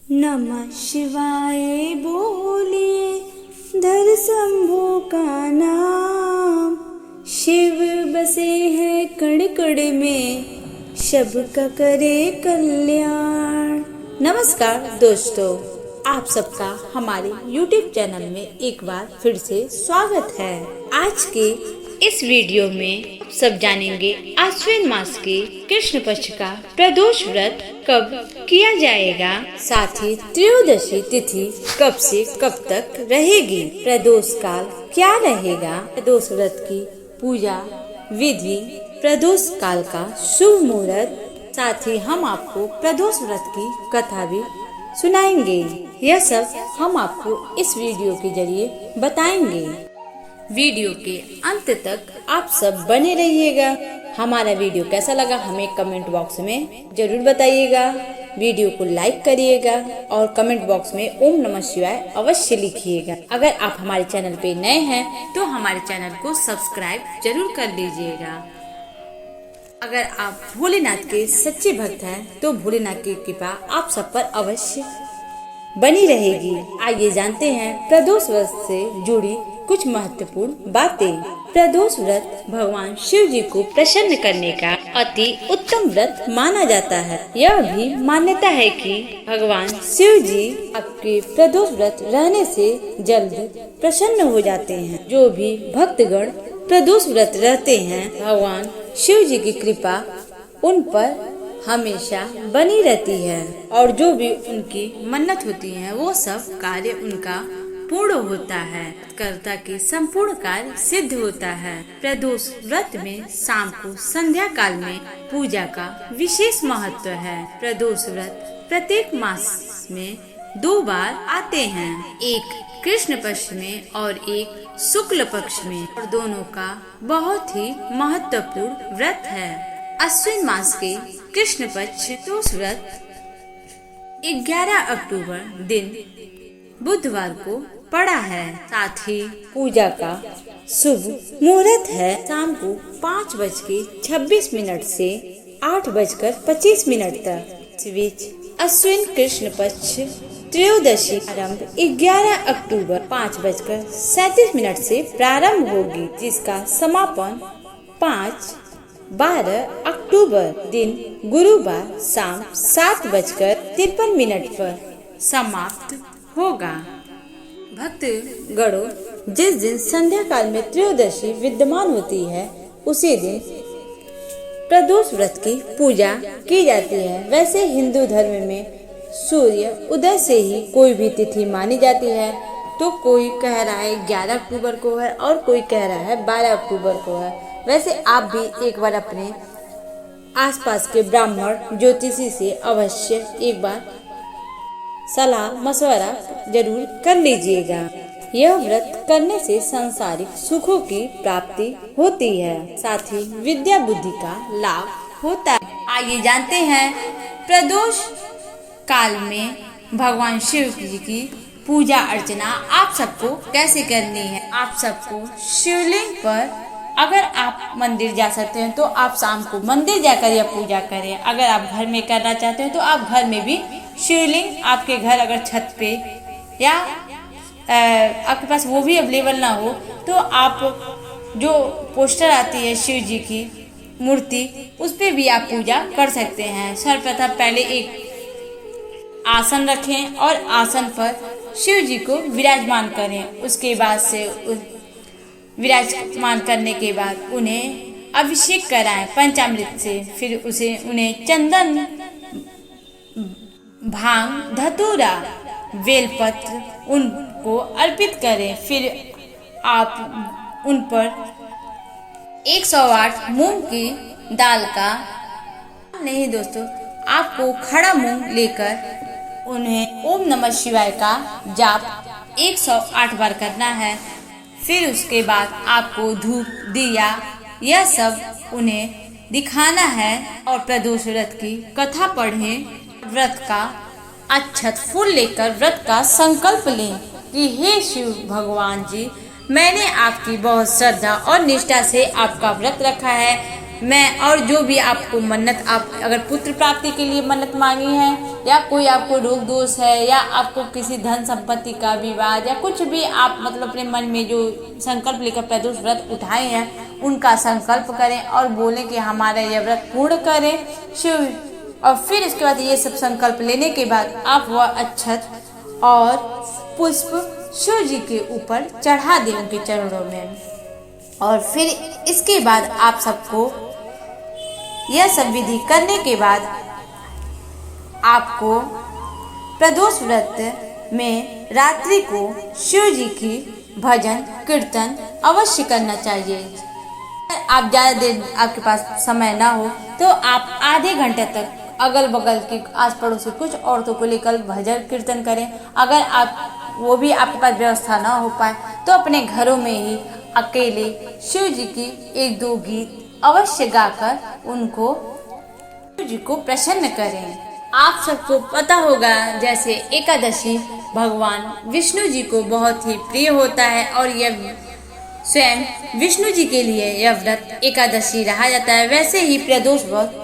नमः शिवाय बोलिए, धर शंभू का नाम। शिव बसे हैं कण कण में, सबका करे कल्याण। नमस्कार दोस्तों, आप सबका हमारे YouTube चैनल में एक बार फिर से स्वागत है। आज के इस वीडियो में सब जानेंगे आश्विन मास के कृष्ण पक्ष का प्रदोष व्रत कब किया जाएगा, साथ ही त्रयोदशी तिथि कब से कब तक रहेगी, प्रदोष काल क्या रहेगा, प्रदोष व्रत की पूजा विधि, प्रदोष काल का शुभ मुहूर्त, साथ ही हम आपको प्रदोष व्रत की कथा भी सुनाएंगे। यह सब हम आपको इस वीडियो के जरिए बताएंगे। वीडियो के अंत तक आप सब बने रहिएगा। हमारा वीडियो कैसा लगा हमें कमेंट बॉक्स में जरूर बताइएगा। वीडियो को लाइक करिएगा और कमेंट बॉक्स में ओम नमः शिवाय अवश्य लिखिएगा। अगर आप हमारे चैनल पे नए हैं तो हमारे चैनल को सब्सक्राइब जरूर कर लीजिएगा। अगर आप भोलेनाथ के सच्चे भक्त हैं तो भोलेनाथ की कृपा आप सब पर अवश्य बनी रहेगी। आइए जानते हैं प्रदोष व्रत से जुड़ी कुछ महत्वपूर्ण बातें। प्रदोष व्रत भगवान शिव जी को प्रसन्न करने का अति उत्तम व्रत माना जाता है। यह भी मान्यता है कि भगवान शिव जी आपके प्रदोष व्रत रहने से जल्द प्रसन्न हो जाते हैं। जो भी भक्तगण प्रदोष व्रत रहते हैं, भगवान शिव जी की कृपा उन पर हमेशा बनी रहती है और जो भी उनकी मन्नत होती है वो सब कार्य उनका पूर्ण होता है। कर्ता के संपूर्ण कार्य सिद्ध होता है। प्रदोष व्रत में शाम को संध्या काल में पूजा का विशेष महत्व है। प्रदोष व्रत प्रत्येक मास में 2 बार आते हैं, एक कृष्ण पक्ष में और एक शुक्ल पक्ष में, और दोनों का बहुत ही महत्वपूर्ण व्रत है। अश्विन मास के कृष्ण पक्ष प्रदोष व्रत 11 अक्टूबर दिन बुधवार को पड़ा है। साथ ही पूजा का शुभ मुहूर्त है शाम को 5:26 से 8:25 तक। इस बीच अश्विन कृष्ण पक्ष त्रयोदशी आरंभ 11 अक्टूबर 5:37 से प्रारंभ होगी, जिसका समापन 12 अक्टूबर दिन गुरुवार शाम 7:53 पर समाप्त होगा। भक्त गणों, जिस दिन संध्या काल में त्रयोदशी विद्यमान होती है उसी दिन प्रदोष व्रत की पूजा की जाती है। वैसे हिंदू धर्म में सूर्य उदय से ही कोई भी तिथि मानी जाती है, तो कोई कह रहा है 11 अक्टूबर को है और कोई कह रहा है 12 अक्टूबर को है। वैसे आप भी एक बार अपने आसपास के ब्राह्मण ज्योतिषी से अवश्य एक बार सलाह मशवरा जरूर कर लीजिएगा। यह व्रत करने से सांसारिक सुखों की प्राप्ति होती है, साथ ही विद्या बुद्धि का लाभ होता है। आइए जानते हैं प्रदोष काल में भगवान शिव जी की पूजा अर्चना आप सबको कैसे करनी है। आप सबको शिवलिंग पर, अगर आप मंदिर जा सकते हैं तो आप शाम को मंदिर जाकर यह पूजा करें। अगर आप घर में करना चाहते हैं तो आप घर में भी शिवलिंग, आपके घर अगर छत पे या आपके पास वो भी अवेलेबल ना हो तो आप जो पोस्टर आती है शिव जी की मूर्ति, उस पे भी आप पूजा कर सकते हैं। सर्वप्रथम पहले एक आसन रखें और आसन पर शिव जी को विराजमान करें। उसके बाद से विराजमान करने के बाद उन्हें अभिषेक कराएं पंचामृत से। फिर उन्हें चंदन, भांग, धतूरा, बेलपत्र उनको अर्पित करें। फिर आप उन पर 108 मूंग की दाल का, नहीं दोस्तों, आपको खड़ा मूंग लेकर उन्हें ओम नमः शिवाय का जाप 108 बार करना है। फिर उसके बाद आपको धूप, दिया, यह सब उन्हें दिखाना है और प्रदोष व्रत की कथा पढ़ें। व्रत का अक्षत फूल लेकर व्रत का संकल्प लें कि हे शिव भगवान जी, मैंने आपकी बहुत श्रद्धा और निष्ठा से आपका व्रत रखा है। मैं और जो भी आपको मन्नत, आप अगर पुत्र प्राप्ति के लिए मन्नत मांगी है या कोई आपको रोग दोष है या आपको किसी धन संपत्ति का विवाद या कुछ भी आप मतलब अपने मन में जो संकल्प लेकर प्रदोष व्रत उठाए हैं उनका संकल्प करें और बोलें कि हमारा यह व्रत पूर्ण करें शिव। और फिर इसके बाद ये सब संकल्प लेने के बाद आप वह अक्षत और पुष्प शिव जी के ऊपर चढ़ा दें उनके चरणों में। और फिर इसके बाद आप सबको यह सब विधि करने के बाद आपको प्रदोष व्रत में रात्रि को शिव जी की भजन कीर्तन अवश्य करना चाहिए। आप ज़्यादा देर आपके पास समय ना हो तो आप आधे घंटे तक अगल बगल के आस पड़ोस से कुछ औरतों को लेकर भजन कीर्तन करें। अगर आप वो भी आपके पास व्यवस्था ना हो पाए तो अपने घरों में ही अकेले शिव जी की एक दो गीत अवश्य गाकर उनको शिव जी को प्रसन्न करें। आप सबको पता होगा जैसे एकादशी भगवान विष्णु जी को बहुत ही प्रिय होता है और यह स्वयं विष्णु जी के लिए यह व्रत एकादशी रहा जाता है। वैसे ही प्रदोष व्रत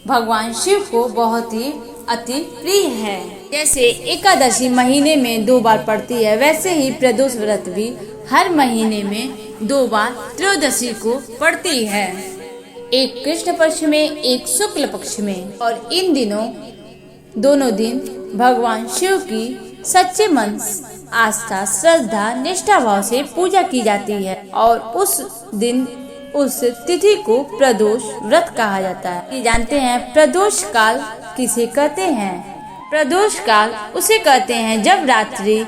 भगवान शिव को बहुत ही अति प्रिय है। जैसे एकादशी महीने में 2 बार पड़ती है वैसे ही प्रदोष व्रत भी हर महीने में 2 बार त्रयोदशी को पड़ती है, एक कृष्ण पक्ष में एक शुक्ल पक्ष में। और इन दिनों दोनों दिन भगवान शिव की सच्चे मन आस्था श्रद्धा निष्ठा भाव से पूजा की जाती है और उस दिन उस तिथि को प्रदोष व्रत कहा जाता है। जानते हैं प्रदोष काल किसे कहते हैं? प्रदोष काल उसे कहते हैं जब रात्रि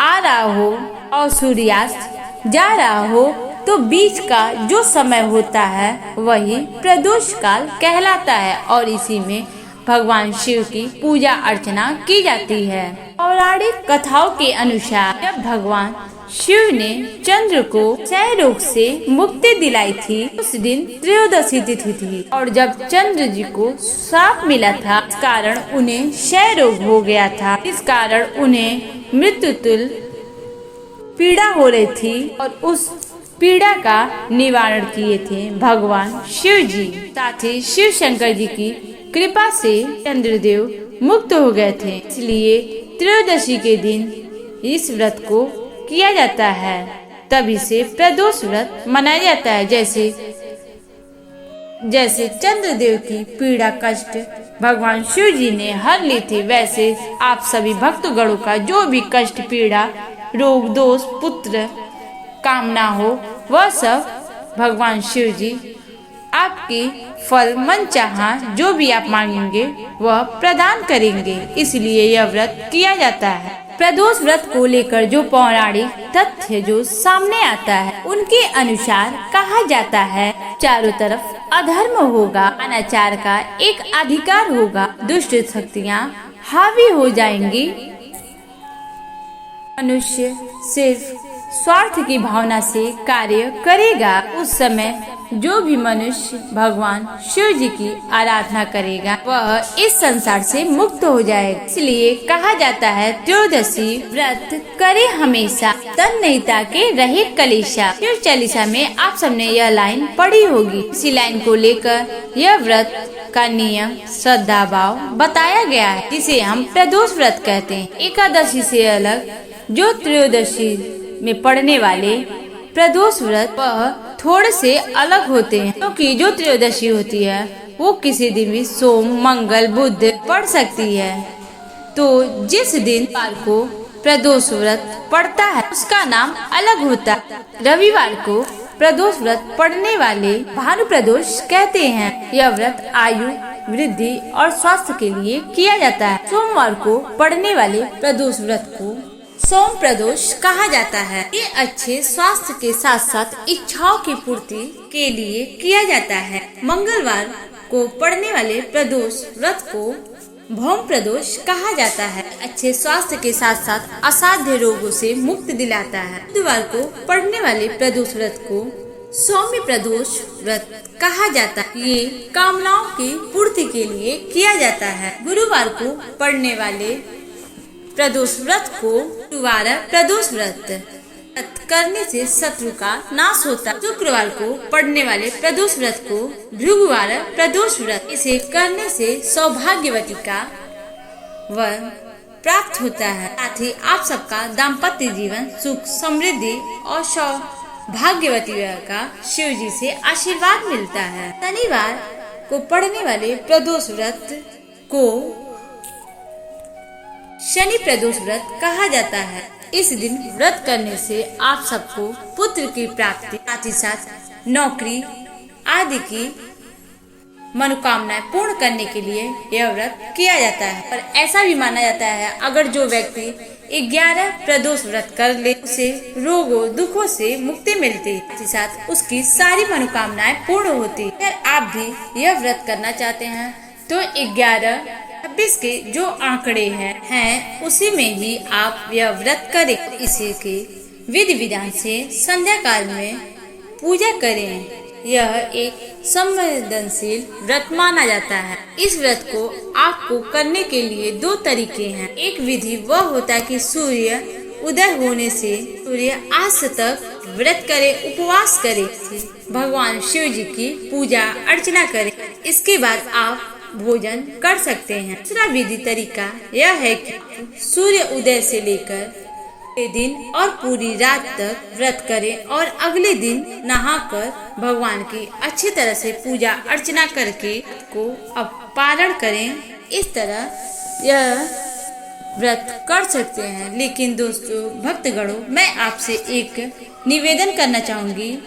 आ रहा हो और सूर्यास्त जा रहा हो तो बीच का जो समय होता है वही प्रदोष काल कहलाता है और इसी में भगवान शिव की पूजा अर्चना की जाती है। पौराणिक कथाओं के अनुसार जब भगवान शिव ने चंद्र को क्षय रोग से मुक्ति दिलाई थी उस दिन त्रयोदशी तिथि थी और जब चंद्र जी को श्राप मिला था इस कारण उन्हें क्षय रोग हो गया था। इस कारण उन्हें मृत्यु तुल्य पीड़ा हो रही थी और उस पीड़ा का निवारण किए थे भगवान शिव जी। साथ ही शिव शंकर जी की कृपा से चंद्रदेव मुक्त हो गए थे, इसलिए त्रयोदशी के दिन इस व्रत को किया जाता है। तभी से प्रदोष व्रत मनाया जाता है। जैसे चंद्रदेव की पीड़ा कष्ट भगवान शिव जी ने हर ली थी वैसे आप सभी भक्तगणों का जो भी कष्ट पीड़ा रोग दोष पुत्र कामना हो वह सब भगवान शिव जी आपकी फल मन चाहा जो भी आप मांगेंगे वह प्रदान करेंगे, इसलिए यह व्रत किया जाता है। प्रदोष व्रत को लेकर जो पौराणिक तथ्य जो सामने आता है उनके अनुसार कहा जाता है चारों तरफ अधर्म होगा, अनाचार का एक अधिकार होगा, दुष्ट शक्तियाँ हावी हो जाएंगी, मनुष्य सिर्फ स्वार्थ की भावना से कार्य करेगा। उस समय जो भी मनुष्य भगवान शिव जी की आराधना करेगा वह इस संसार से मुक्त हो जाएगा। इसलिए कहा जाता है त्रयोदशी व्रत करे हमेशा तन नहीं ताके रहे कलेशा। शिव चालीसा में आप सबने यह लाइन पढ़ी होगी। इसी लाइन को लेकर यह व्रत का नियम श्रद्धा भाव बताया गया है जिसे हम प्रदोष व्रत कहते हैं। एकादशी से अलग जो त्रयोदशी में पढ़ने वाले प्रदोष व्रत वह थोड़े से अलग होते हैं क्योंकि जो त्रयोदशी होती है वो किसी दिन भी सोम मंगल बुध पढ़ सकती है। तो जिस दिन वार को प्रदोष व्रत पढ़ता है उसका नाम अलग होता है। रविवार को प्रदोष व्रत पढ़ने वाले भानु प्रदोष कहते हैं। यह व्रत आयु वृद्धि और स्वास्थ्य के लिए किया जाता है। सोमवार को पढ़ने वाले प्रदोष व्रत को सोम प्रदोष कहा जाता है। ये अच्छे स्वास्थ्य के साथ साथ इच्छाओं की पूर्ति के लिए किया जाता है। मंगलवार को पढ़ने वाले प्रदोष व्रत को भौम प्रदोष कहा जाता है। अच्छे स्वास्थ्य के साथ साथ असाध्य रोगों से मुक्ति दिलाता है। बुधवार को पढ़ने वाले प्रदोष व्रत को सौम्य प्रदोष व्रत कहा जाता है। ये कामनाओं की पूर्ति के लिए किया जाता है। गुरुवार को पढ़ने वाले प्रदोष व्रत को गुरुवार प्रदोष व्रत व्रत करने से शत्रु का नाश होता है। शुक्रवार को पढ़ने वाले प्रदोष व्रत को भृगुवार प्रदोष व्रत, इसे करने से सौभाग्यवती का वर प्राप्त होता है। साथ ही आप सबका दाम्पत्य जीवन सुख समृद्धि और सौभाग्यवती का शिव जी से आशीर्वाद मिलता है। शनिवार को पढ़ने वाले प्रदोष व्रत को शनि प्रदोष व्रत कहा जाता है। इस दिन व्रत करने से आप सबको पुत्र की प्राप्ति, साथ ही साथ नौकरी आदि की मनोकामनाएं पूर्ण करने के लिए यह व्रत किया जाता है। पर ऐसा भी माना जाता है अगर जो व्यक्ति 11 प्रदोष व्रत कर ले उसे रोगों दुखों से मुक्ति मिलती है, साथ ही साथ उसकी सारी मनोकामनाएं पूर्ण होती है। अगर आप भी यह व्रत करना चाहते हैं तो 11, 26 के जो आंकड़े हैं उसी में ही आप यह व्रत करें। इसी के विधि विधान से संध्या काल में पूजा करें। यह एक संवेदनशील व्रत माना जाता है। इस व्रत को आपको करने के लिए 2 तरीके हैं। एक विधि वह होता है कि सूर्य उदय होने से सूर्य अस्त तक व्रत करे, उपवास करे, भगवान शिव जी की पूजा अर्चना करें। इसके बाद आप भोजन कर सकते हैं। दूसरा विधि तरीका यह है कि सूर्य उदय से लेकर दिन और पूरी रात तक व्रत करें और अगले दिन नहाकर भगवान की अच्छी तरह से पूजा अर्चना करके को पारण करें। इस तरह यह व्रत कर सकते हैं। लेकिन दोस्तों भक्तगणों, मैं आपसे एक निवेदन करना चाहूंगी,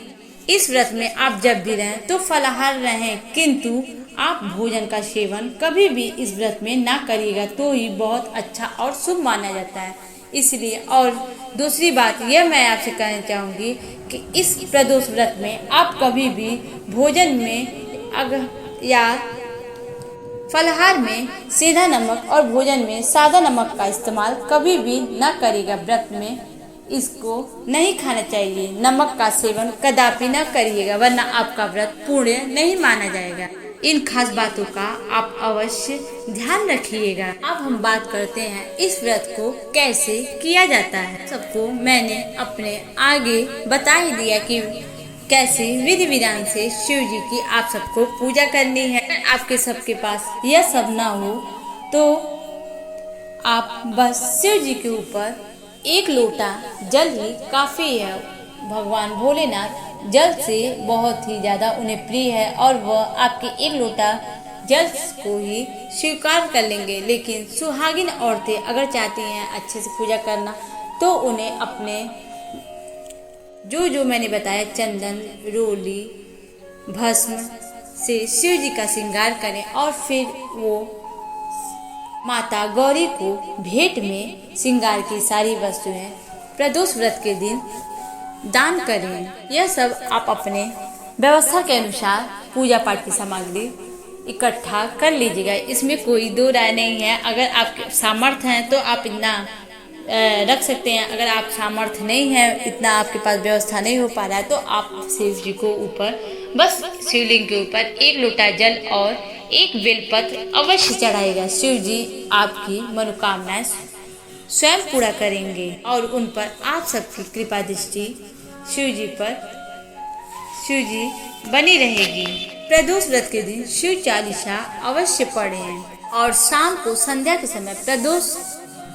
इस व्रत में आप जब भी रहें तो फलाहार रहें, किंतु आप भोजन का सेवन कभी भी इस व्रत में ना करिएगा, तो ही बहुत अच्छा और शुभ माना जाता है। इसलिए और दूसरी बात यह मैं आपसे कहना चाहूँगी कि इस प्रदोष व्रत में आप कभी भी भोजन में या फलाहार में सीधा नमक और भोजन में सादा नमक का इस्तेमाल कभी भी न करिएगा। व्रत में इसको नहीं खाना चाहिए। नमक का सेवन कदापि न करिएगा, वरना आपका व्रत पूर्ण नहीं माना जाएगा। इन खास बातों का आप अवश्य ध्यान रखिएगा। अब हम बात करते हैं इस व्रत को कैसे किया जाता है। सबको मैंने अपने आगे बता ही दिया कि कैसे विधि विधान से शिव जी की आप सबको पूजा करनी है। अगर आपके सबके पास यह सब ना हो तो आप बस शिव जी के ऊपर 1 लोटा जल ही काफी है। भगवान भोलेनाथ जल से बहुत ही ज्यादा उन्हें प्रिय है और वह आपके 1 लोटा जल को ही स्वीकार कर लेंगे। लेकिन सुहागिन औरतें अगर चाहती हैं अच्छे से पूजा करना तो उन्हें अपने जो मैंने बताया चंदन, रोली, भस्म से शिव जी का श्रृंगार करें और फिर वो माता गौरी को भेंट में श्रृंगार की सारी वस्तुएं प्रदोष व्रत के दिन दान करें। यह सब आप अपने व्यवस्था के अनुसार पूजा पाठ की सामग्री इकट्ठा कर लीजिएगा। इसमें कोई 2 राय नहीं है। अगर आपके सामर्थ्य हैं तो आप इतना रख सकते हैं। अगर आप सामर्थ्य नहीं है, इतना आपके पास व्यवस्था नहीं हो पा रहा है, तो आप शिव जी को ऊपर बस शिवलिंग के ऊपर 1 लोटा जल और 1 बेलपत्र अवश्य चढ़ाएगा। शिव जी आपकी मनोकामनाएं स्वयं पूरा करेंगे और उन पर आप सबकी कृपा दृष्टि शिव जी बनी रहेगी। प्रदोष व्रत के दिन शिव चालीसा अवश्य पढ़ें और शाम को संध्या के समय प्रदोष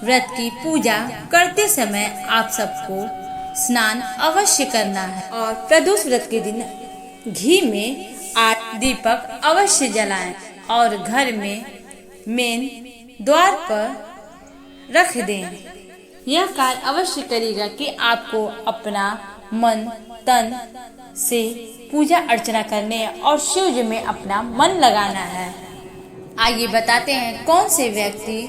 व्रत की पूजा करते समय आप सबको स्नान अवश्य करना है और प्रदोष व्रत के दिन घी में 8 दीपक अवश्य जलाएं और घर में मेन द्वार पर रख दें। यह कार्य अवश्य करेगा कि आपको अपना मन तन से पूजा अर्चना करने और शिव जी में अपना मन लगाना है। आइए बताते हैं कौन से व्यक्ति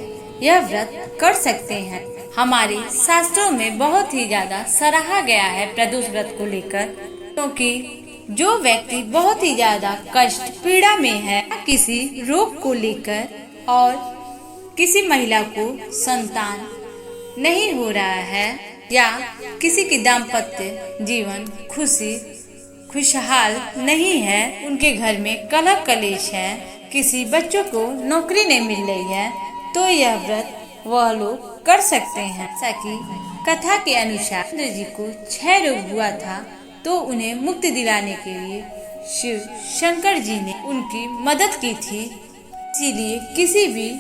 यह व्रत कर सकते हैं। हमारे शास्त्रों में बहुत ही ज्यादा सराहा गया है प्रदोष व्रत को लेकर, क्योंकि जो व्यक्ति बहुत ही ज्यादा कष्ट पीड़ा में है, किसी रोग को लेकर और किसी महिला को संतान नहीं हो रहा है या किसी की दाम्पत्य जीवन खुशहाल नहीं है, उनके घर में कलह कलेश है, किसी बच्चों को नौकरी नहीं मिल रही है, तो यह व्रत वह लोग कर सकते हैं। जैसा कि कथा के अनुसार इंद्र जी को क्षय रोग हुआ था, तो उन्हें मुक्ति दिलाने के लिए शिव शंकर जी ने उनकी मदद की थी। इसीलिए किसी भी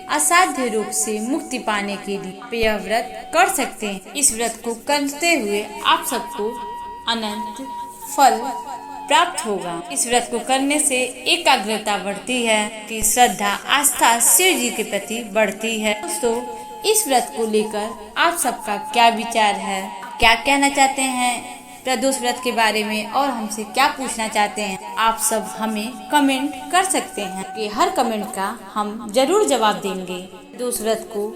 असाध्य रोग से मुक्ति पाने के लिए यह व्रत कर सकते हैं। इस व्रत को करते हुए आप सबको अनंत फल प्राप्त होगा। इस व्रत को करने से एकाग्रता बढ़ती है, कि श्रद्धा आस्था शिव जी के प्रति बढ़ती है। दोस्तों, इस व्रत को लेकर आप सबका क्या विचार है, क्या कहना चाहते हैं प्रदोष व्रत के बारे में, और हमसे क्या पूछना चाहते हैं, आप सब हमें कमेंट कर सकते हैं। कि हर कमेंट का हम जरूर जवाब देंगे। प्रदोष व्रत को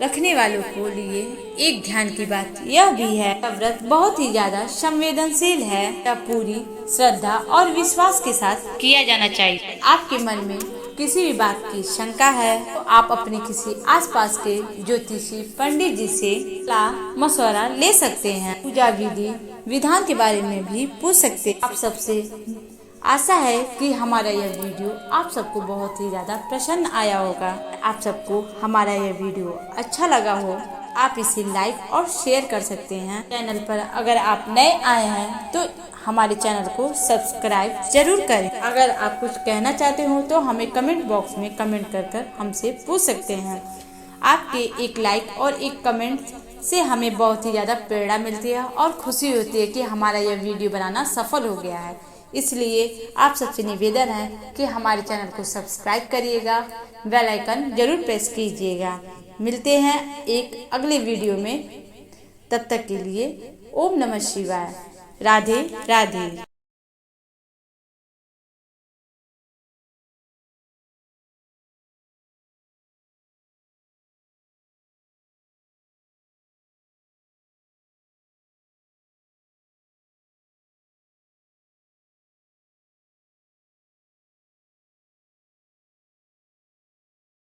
रखने वालों को लिए एक ध्यान की बात यह भी है, व्रत बहुत ही ज्यादा संवेदनशील है। यह पूरी श्रद्धा और विश्वास के साथ किया जाना चाहिए। आपके मन में किसी भी बात की शंका है तो आप अपने किसी आसपास के ज्योतिषी पंडित जी से सलाह मशवरा ले सकते हैं। पूजा विधि विधान के बारे में भी पूछ सकते हैं। आप सबसे आशा है कि हमारा यह वीडियो आप सबको बहुत ही ज्यादा पसंद आया होगा। आप सबको हमारा यह वीडियो अच्छा लगा हो, आप इसे लाइक और शेयर कर सकते हैं। चैनल पर अगर आप नए आए हैं तो हमारे चैनल को सब्सक्राइब जरूर करें। अगर आप कुछ कहना चाहते हो तो हमें कमेंट बॉक्स में कमेंट कर हमसे पूछ सकते हैं। आपके एक लाइक और एक कमेंट से हमें बहुत ही ज़्यादा प्रेरणा मिलती है और खुशी होती है कि हमारा यह वीडियो बनाना सफल हो गया है। इसलिए आप सबसे निवेदन है कि हमारे चैनल को सब्सक्राइब करिएगा, बेल आइकन जरूर प्रेस कीजिएगा। मिलते हैं एक अगले वीडियो में, तब तक के लिए ओम नमः शिवाय। राधे राधे।